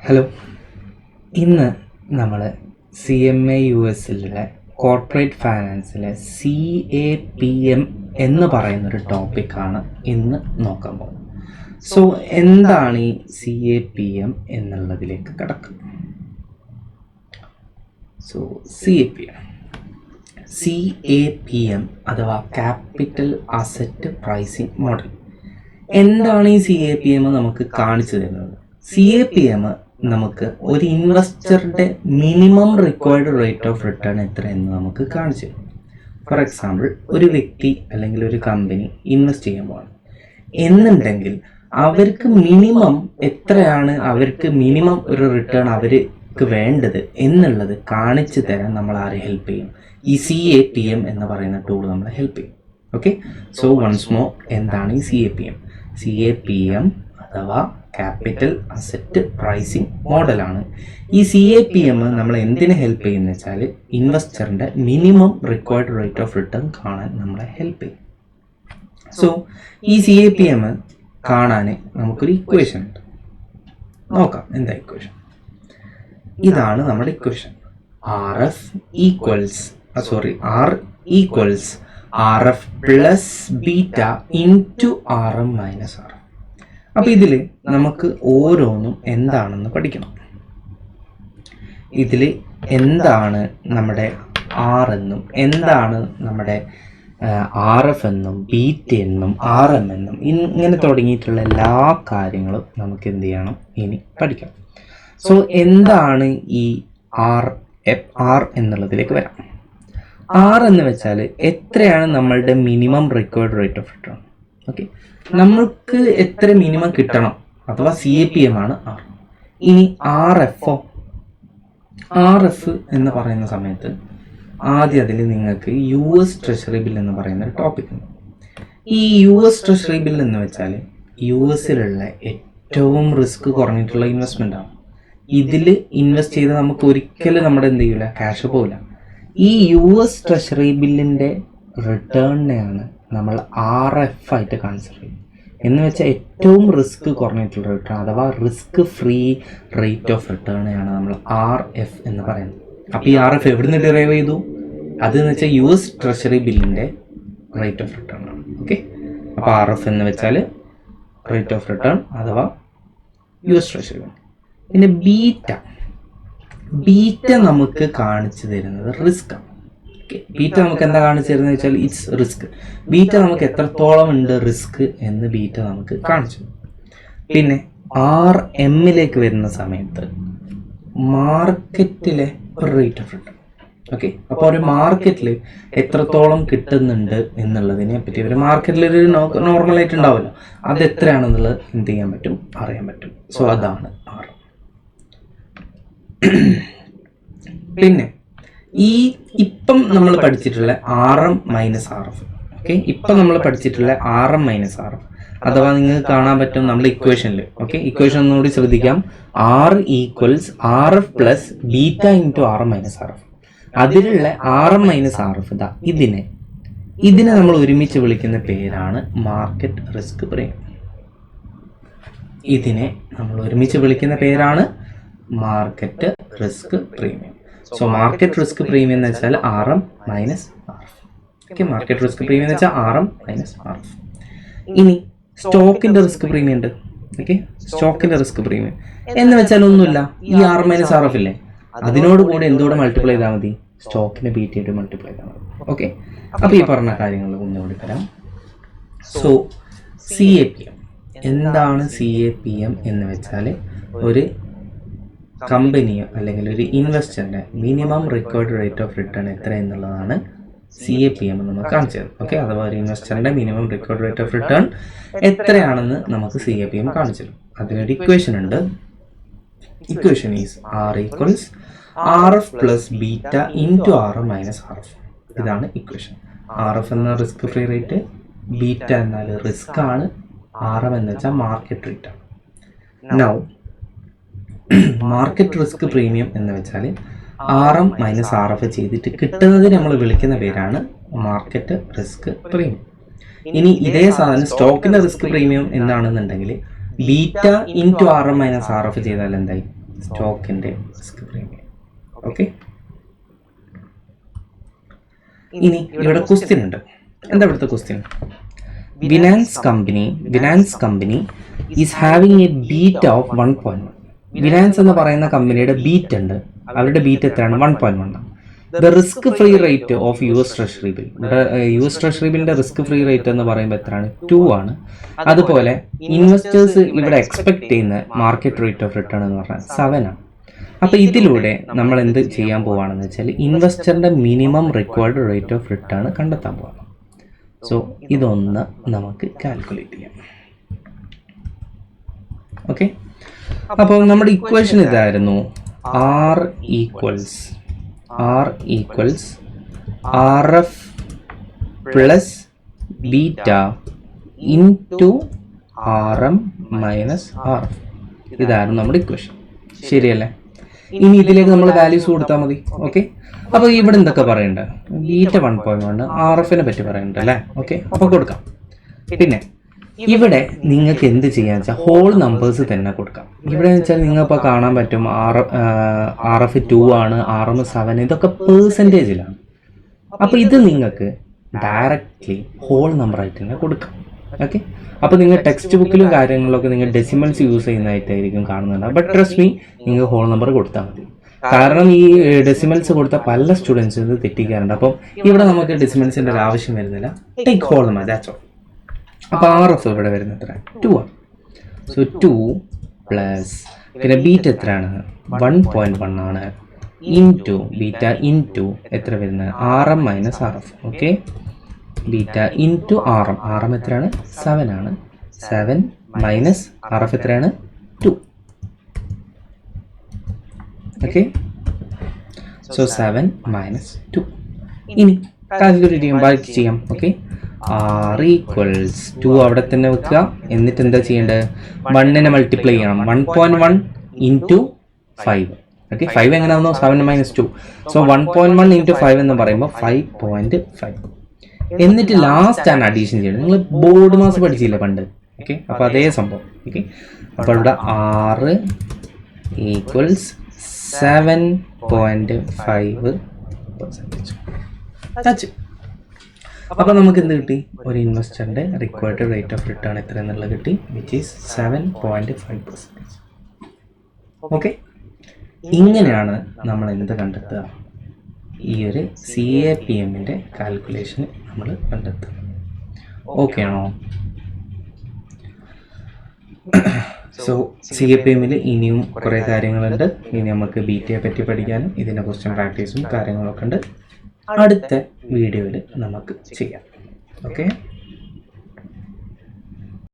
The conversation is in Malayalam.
ഹലോ, ഇന്ന് നമ്മൾ CMA-USLയുടെ കോർപ്പറേറ്റ് ഫൈനാൻസിലെ CAPM എന്ന് പറയുന്നൊരു ടോപ്പിക്കാണ് ഇന്ന് നോക്കാൻ പോകുന്നത്. സോ എന്താണ് ഈ CAPM എന്നുള്ളതിലേക്ക് കിടക്കുന്നത്? സോ CAPM അഥവാ ക്യാപിറ്റൽ അസറ്റ് പ്രൈസിംഗ് മോഡൽ. എന്താണ് ഈ CAPM നമുക്ക് കാണിച്ചു തരുന്നത്? CAPM നമുക്ക് ഒരു ഇൻവെസ്റ്ററുടെ minimum required rate of return എത്രയെന്ന് നമുക്ക് കാണിച്ചു തരും. ഫോർ എക്സാമ്പിൾ, ഒരു വ്യക്തി അല്ലെങ്കിൽ ഒരു കമ്പനി ഇൻവെസ്റ്റ് ചെയ്യാൻ പോകണം എന്നുണ്ടെങ്കിൽ അവർക്ക് മിനിമം എത്രയാണ്, അവർക്ക് മിനിമം ഒരു റിട്ടേൺ അവർക്ക് വേണ്ടത് എന്നുള്ളത് കാണിച്ചു തരാൻ നമ്മൾ ആരെ ഹെൽപ്പ് ചെയ്യും? ഈ CAPM എന്ന് പറയുന്ന ടൂൾ നമ്മളെ ഹെൽപ്പ് ചെയ്യും. ഓക്കെ, സോ വൺസ് മോർ, എന്താണ് ഈ CAPM അഥവാ ക്യാപിറ്റൽ അസറ്റ് പ്രൈസിംഗ് മോഡലാണ്. ഈ CAPM നമ്മൾ എന്തിനെ ഹെൽപ്പ് ചെയ്യുന്നത് വെച്ചാൽ ഇൻവെസ്റ്ററിൻ്റെ minimum required rate of return കാണാൻ നമ്മളെ ഹെൽപ്പ് ചെയ്യും. സോ ഈ CAPM കാണാൻ നമുക്കൊരു ഇക്വേഷൻ ഉണ്ട്. നോക്കാം എന്താ ഇക്വേഷൻ. ഇതാണ് നമ്മുടെ equation. R equals RF plus beta into RM minus RF. അപ്പോൾ ഇതിൽ നമുക്ക് ഓരോന്നും എന്താണെന്ന് പഠിക്കണം. ഇതിൽ എന്താണ് നമ്മുടെ R എന്നും എന്താണ് നമ്മുടെ RF എന്നും ബീറ്റ എന്നും RM എന്നും ഇങ്ങനെ തുടങ്ങിയിട്ടുള്ള എല്ലാ കാര്യങ്ങളും നമുക്ക് എന്ത് ചെയ്യണം, ഇനി പഠിക്കണം. സോ എന്താണ് ഈ R എന്നുള്ളതിലേക്ക് വരാം. R എന്ന് വെച്ചാൽ എത്രയാണ് നമ്മളുടെ minimum required rate of return. Okay, നമ്മൾക്ക് എത്ര മിനിമം കിട്ടണം അഥവാ CAPM ആണ് R. ഇനി RF എന്ന് പറയുന്ന സമയത്ത് ആദ്യം അതിൽ നിങ്ങൾക്ക് US ട്രഷറി ബിൽ എന്ന് പറയുന്ന ഒരു ടോപ്പിക് ഉണ്ട്. ഈ US ട്രഷറി ബിൽ എന്ന് വെച്ചാൽ US-ലുള്ള ഏറ്റവും റിസ്ക് കുറഞ്ഞിട്ടുള്ള ഇൻവെസ്റ്റ്മെൻ്റ് ആണ്. ഇതിൽ ഇൻവെസ്റ്റ് ചെയ്ത് നമുക്ക് ഒരിക്കലും നമ്മുടെ എന്ത് ചെയ്യില്ല, ക്യാഷ് പോവില്ല. ഈ US ട്രഷറി ബില്ലിൻ്റെ റിട്ടേണിനെയാണ് നമ്മൾ RF ആയിട്ട് കൺസിഡർ ചെയ്യുന്നത്. എന്ന് വെച്ചാൽ ഏറ്റവും റിസ്ക് കുറഞ്ഞിട്ടുള്ള റിട്ടേൺ അഥവാ റിസ്ക് ഫ്രീ റേറ്റ് ഓഫ് റിട്ടേണിനെയാണ് നമ്മൾ RF എന്ന് പറയുന്നത്. അപ്പോൾ ഈ RF എവിടെ നിന്ന് ഡിറൈവ് ചെയ്തു? അതെന്ന് വെച്ചാൽ US ട്രഷറി ബില്ലിൻ്റെ റേറ്റ് ഓഫ് റിട്ടേൺ ആണ്. ഓക്കെ, അപ്പോൾ RF എന്ന് വെച്ചാൽ റേറ്റ് ഓഫ് റിട്ടേൺ അഥവാ US ട്രഷറി ബിൽ. പിന്നെ ബീറ്റ നമുക്ക് കാണിച്ചു തരുന്നത് റിസ്ക് ആണ്. ഓക്കെ, ബീറ്റ നമുക്ക് എന്താ കാണിച്ചു തരുന്നത് വെച്ചാൽ ഇറ്റ്സ് റിസ്ക്. ബീറ്റ നമുക്ക് എത്രത്തോളം ഉണ്ട് റിസ്ക് എന്ന് ബീറ്റ നമുക്ക് കാണിച്ചു. പിന്നെ RM വരുന്ന സമയത്ത് മാർക്കറ്റിലെ ഒരു റേറ്റ് ഓഫ് റിട്ടേൺ. ഓക്കെ, അപ്പോൾ ഒരു മാർക്കറ്റിൽ എത്രത്തോളം കിട്ടുന്നുണ്ട് എന്നുള്ളതിനെ പറ്റി ഒരു മാർക്കറ്റിലൊരു നോർമലായിട്ട് ഉണ്ടാവുമല്ലോ, അത് എത്രയാണെന്നുള്ളത് എന്ത് ചെയ്യാൻ പറ്റും, അറിയാൻ പറ്റും. സോ അതാണ് R. പിന്നെ ഇപ്പം നമ്മൾ പഠിച്ചിട്ടുള്ള RM മൈനസ് RF. ഓക്കെ, ഇപ്പം നമ്മൾ പഠിച്ചിട്ടുള്ള RM മൈനസ് RF അഥവാ നിങ്ങൾക്ക് കാണാൻ പറ്റും നമ്മുടെ ഇക്വേഷനിൽ. ഓക്കെ, ഇക്വേഷൻ ഒന്നുകൂടി ശ്രദ്ധിക്കാം. R equals RF plus beta into RM minus RF. അതിലുള്ള RM മൈനസ് RF ഇതിനെ നമ്മൾ ഒരുമിച്ച് വിളിക്കുന്ന പേരാണ് മാർക്കറ്റ് റിസ്ക് പ്രീമിയം. ഇതിനെ നമ്മൾ ഒരുമിച്ച് വിളിക്കുന്ന പേരാണ് market risk premium. So market risk premium എന്ന് വെച്ചാൽ RM minus RF. Okay, market risk premium എന്ന് വെച്ചാൽ RM മൈനസ് RF. ഇനി സ്റ്റോക്കിന്റെ റിസ്ക് പ്രീമിയം ഉണ്ട്. ഓക്കെ, സ്റ്റോക്കിന്റെ റിസ്ക് പ്രീമിയം എന്ന് വെച്ചാൽ ഒന്നുമില്ല, ഈ RM മൈനസ് RF ഇല്ലേ, അതിനോട് കൂടെ എന്തോടെ മൾട്ടിപ്ലൈ ചെയ്താൽ മതി, സ്റ്റോക്കിന്റെ ബീറ്റയായിട്ട് മൾട്ടിപ്ലൈ ചെയ്താൽ മതി. ഓക്കെ, അപ്പോൾ ഈ പറഞ്ഞ കാര്യങ്ങൾ ഒന്നുകൂടി തരാം. സോ CAPM എന്താണ്? CAPM എന്ന് വെച്ചാൽ ഒരു കമ്പനിയോ അല്ലെങ്കിൽ ഒരു ഇൻവെസ്റ്ററിൻ്റെ minimum required rate of return എത്ര എന്നുള്ളതാണ് CAPM നമ്മൾ കാണിച്ചത്. ഓക്കെ, അഥവാ ഒരു ഇൻവെസ്റ്ററിൻ്റെ minimum required rate of return എത്രയാണെന്ന് നമുക്ക് CAPM കാണിച്ചു തരും. അതിനൊരു ഇക്വേഷൻ ഉണ്ട്. Equation is R equals RF plus beta into RM minus RF. ഇതാണ് ഇക്വേഷൻ. RF എന്ന റിസ്ക് ഫ്രീ റേറ്റ്, ബീറ്റ എന്നാൽ റിസ്ക് ആണ്, RM എന്ന് വെച്ചാൽ മാർക്കറ്റ് റേറ്റ് ആണ്. നൗ മാർക്കറ്റ് റിസ്ക് പ്രീമിയം എന്ന് വെച്ചാൽ RM മൈനസ് RF ചെയ്തിട്ട് കിട്ടുന്നതിന് നമ്മൾ വിളിക്കുന്ന പേരാണ് മാർക്കറ്റ് റിസ്ക് പ്രീമിയം. ഇനി ഇതേ സാധനം സ്റ്റോക്കിന്റെ റിസ്ക് പ്രീമിയം എന്താണെന്നുണ്ടെങ്കിൽ beta into RM minus RF ചെയ്താൽ എന്തായി, സ്റ്റോക്കിൻ്റെ റിസ്ക് പ്രീമിയം. ഓക്കെ, ഇനി ഇവിടെ ക്വസ്റ്റ്യൻ ഉണ്ട്. എന്താ ഇവിടുത്തെ question? Vinance company is having a beta of 1.1. Vinance എന്ന് പറയുന്ന കമ്പനിയുടെ ബീറ്റ് ഉണ്ട്. അവരുടെ ബീറ്റ് എത്രയാണ്? 1.1. The risk free rate of US treasury bill. ഇവിടെ US ട്രഷറി ബില്ലിന്റെ റിസ്ക് ഫ്രീ റേറ്റ് എന്ന് പറയുമ്പോൾ എത്രയാണ്? 2 ആണ്. അതുപോലെ ഇൻവെസ്റ്റേഴ്സ് ഇവിടെ എക്സ്പെക്ട് ചെയ്യുന്ന മാർക്കറ്റ് റേറ്റ് ഓഫ് റിട്ടേൺ എന്ന് പറഞ്ഞാൽ 7 ആണ്. അപ്പോൾ ഇതിലൂടെ നമ്മൾ എന്ത് ചെയ്യാൻ പോവുകയാണെന്ന് വെച്ചാൽ ഇൻവെസ്റ്ററിന്റെ minimum required rate of return കണ്ടെത്താൻ പോവാണ്. സോ ഇതൊന്ന് നമുക്ക് കാൽക്കുലേറ്റ് ചെയ്യാം. ഓക്കെ, അപ്പോൾ നമ്മുടെ ഇക്വേഷൻ ഇതായിരുന്നു. R equals RF plus beta into RM minus RF. ഇതായിരുന്നു നമ്മുടെ ഇക്വേഷൻ. ശരിയല്ലേ? ഇനി ഇതിലേക്ക് നമ്മൾ വാല്യൂസ് കൊടുത്താൽ മതി. ഓക്കെ, അപ്പോൾ ഇവിടെ എന്തൊക്കെ പറയണ്ട? ബീറ്റ 1.1, RFനെ പറ്റി പറയണ്ട അല്ലേ? ഓക്കെ, അപ്പോൾ കൊടുക്കാം. പിന്നെ ഇവിടെ നിങ്ങൾക്ക് എന്ത് ചെയ്യാന്ന് വെച്ചാൽ ഹോൾ നമ്പേഴ്സ് തന്നെ കൊടുക്കാം. ഇവിടെ വെച്ചാൽ നിങ്ങളിപ്പോൾ കാണാൻ പറ്റും RF 2 ആണ്, RM 7, ഇതൊക്കെ പേഴ്സൻറ്റേജിലാണ്. അപ്പോൾ ഇത് നിങ്ങൾക്ക് ഡയറക്റ്റ്ലി ഹോൾ നമ്പർ ആയിട്ട് തന്നെ കൊടുക്കാം. ഓക്കെ, അപ്പോൾ നിങ്ങൾ ടെക്സ്റ്റ് ബുക്കിലും കാര്യങ്ങളിലൊക്കെ നിങ്ങൾ ഡെസിമൽസ് യൂസ് ചെയ്യുന്നതായിട്ടായിരിക്കും കാണുന്നുണ്ട്. ബട്ട് ട്രസ്റ്റ് മീ, നിങ്ങൾ ഹോൾ നമ്പർ കൊടുത്താൽ മതി. കാരണം ഈ ഡെസിമൽസ് കൊടുത്ത പല സ്റ്റുഡൻസ് ഇത് തെറ്റിക്കാറുണ്ട്. അപ്പം ഇവിടെ നമുക്ക് ഡെസിമൽസിൻ്റെ ഒരു ആവശ്യം വരുന്നില്ല. Take whole number, that's all. അപ്പോൾ RF ഇവിടെ വരുന്നത് എത്ര? 2 ആണ്. സോ 2 പ്ലസ് പിന്നെ ബീറ്റ് എത്രയാണ്? 1.1 ആണ്. ഇൻറ്റു ബീറ്റ ഇൻറ്റു എത്ര വരുന്നത്? RM minus RF. Okay, beta into RM എത്രയാണ്? 7 ആണ്. 7 മൈനസ് RF എത്രയാണ്? 2. Okay, so 7 minus 2. ഇനി കാൽക്കുലേറ്റ് ചെയ്യാം, ബാക്കി ചെയ്യാം. ഓക്കെ, R ഈക്വൽസ് 2 അവിടെ തന്നെ വെക്കുക. എന്നിട്ട് എന്താ ചെയ്യേണ്ടത്? 1നെ മൾട്ടിപ്ലൈ ചെയ്യണം. 1.1 into 5. Okay, 5 എങ്ങനെയാണെന്നോ? 7 minus 2. So 1.1 into 5 എന്ന് പറയുമ്പോൾ 5.5. എന്നിട്ട് ലാസ്റ്റ് ആണ് അഡീഷൻ ചെയ്യണം. നിങ്ങൾ ബോർഡ് മാസ് പഠിച്ചില്ല പണ്ട്? ഓക്കെ, അപ്പോൾ അതേ സംഭവം. ഓക്കെ, അപ്പോൾ ഇവിടെ R ഈക്വൽസ് 7.5%. അപ്പോൾ നമുക്ക് എന്ത് കിട്ടി? ഒരു ഇൻവെസ്റ്ററിൻ്റെ റിക്വയർഡ് റേറ്റ് ഓഫ് റിട്ടേൺ എത്ര എന്നുള്ളത് കിട്ടി, വിച്ച് ഈസ് 7.5%. ഓക്കെ, ഇങ്ങനെയാണ് നമ്മൾ എന്ത് കണ്ടെത്തുക? ഈ ഒരു CAPMൻ്റെ കാൽക്കുലേഷൻ നമ്മൾ കണ്ടെത്തുക. ഓക്കെ ആണോ? സോ CAPMൽ ഇനിയും കുറേ കാര്യങ്ങളുണ്ട്. ഇനി നമുക്ക് ബീറ്റയെ പറ്റി പഠിക്കാനും ഇതിനെ കുറിച്ചും പ്രാക്ടീസും കാര്യങ്ങളൊക്കെ ഉണ്ട്. അടുത്ത വീഡിയോയിൽ നമുക്ക് ചെയ്യാം. ഓക്കെ.